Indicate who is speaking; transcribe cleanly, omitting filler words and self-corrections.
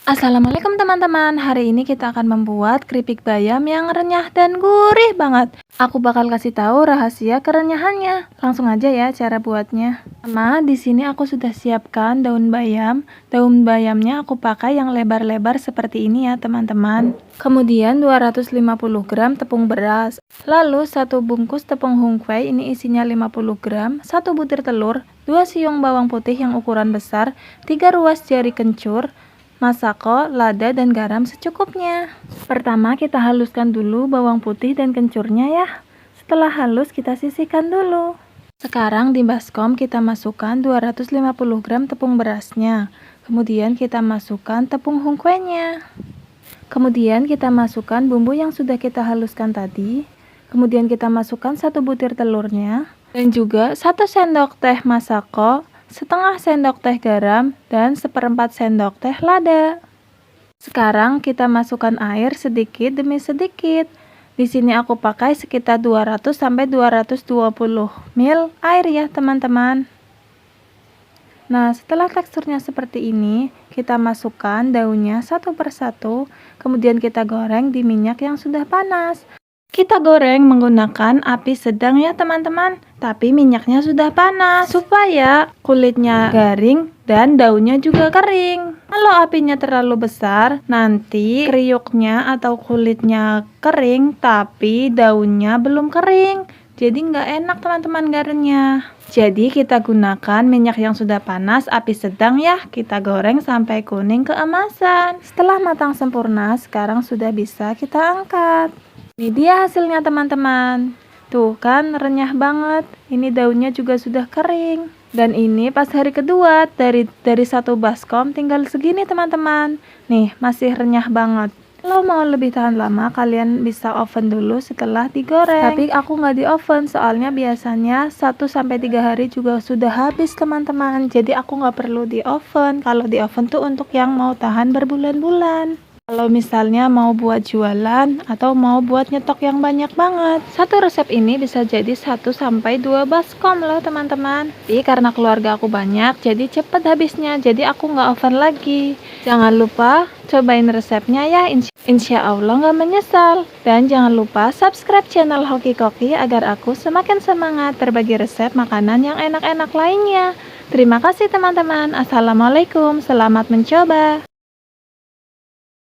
Speaker 1: Assalamualaikum teman-teman, hari ini kita akan membuat keripik bayam yang renyah dan gurih banget. Aku bakal kasih tahu rahasia kerenyahannya. Langsung aja ya cara buatnya. Pertama, di sini aku sudah siapkan daun bayam. Daun bayamnya aku pakai yang lebar-lebar seperti ini ya teman-teman. Kemudian 250 gram tepung beras. Lalu 1 bungkus tepung hungkwe, ini isinya 50 gram, 1 butir telur, 2 siung bawang putih yang ukuran besar, 3 ruas jari kencur, masako, lada, dan garam secukupnya. Pertama kita haluskan dulu bawang putih dan kencurnya ya. Setelah halus kita sisihkan dulu. Sekarang di baskom kita masukkan 250 gram tepung berasnya. Kemudian kita masukkan tepung hungkwenya. Kemudian kita masukkan bumbu yang sudah kita haluskan tadi. Kemudian kita masukkan 1 butir telurnya. Dan juga 1 sendok teh masako, setengah sendok teh garam, dan 1/4 sendok teh lada. Sekarang kita masukkan air sedikit demi sedikit. Di sini aku pakai sekitar 200 sampai 220 ml air ya teman-teman. Nah, setelah teksturnya seperti ini, kita masukkan daunnya satu persatu, kemudian kita goreng di minyak yang sudah panas. Kita goreng menggunakan api sedang ya teman-teman, tapi minyaknya sudah panas supaya kulitnya garing dan daunnya juga kering. Kalau apinya terlalu besar, nanti kriuknya atau kulitnya kering tapi daunnya belum kering. Jadi nggak enak teman-teman garingnya. Jadi kita gunakan minyak yang sudah panas, api sedang ya. Kita goreng sampai kuning keemasan. Setelah matang sempurna, sekarang sudah bisa kita angkat. Ini dia hasilnya teman-teman. Tuh kan renyah banget. Ini daunnya juga sudah kering. Dan ini pas hari kedua dari 1 baskom tinggal segini teman-teman. Nih masih renyah banget. Kalau mau lebih tahan lama kalian bisa oven dulu setelah digoreng. Tapi aku nggak di oven soalnya biasanya 1-3 hari juga sudah habis teman-teman. Jadi aku nggak perlu di oven. Kalau di oven tuh untuk yang mau tahan berbulan-bulan. Kalau misalnya mau buat jualan atau mau buat nyetok yang banyak banget, satu resep ini bisa jadi 1-2 baskom loh teman-teman. Tapi karena keluarga aku banyak, jadi cepet habisnya. Jadi aku nggak oven lagi. Jangan lupa cobain resepnya ya, insya Allah nggak menyesal. Dan jangan lupa subscribe channel Hoki Koki agar aku semakin semangat berbagi resep makanan yang enak-enak lainnya. Terima kasih teman-teman. Assalamualaikum, selamat mencoba.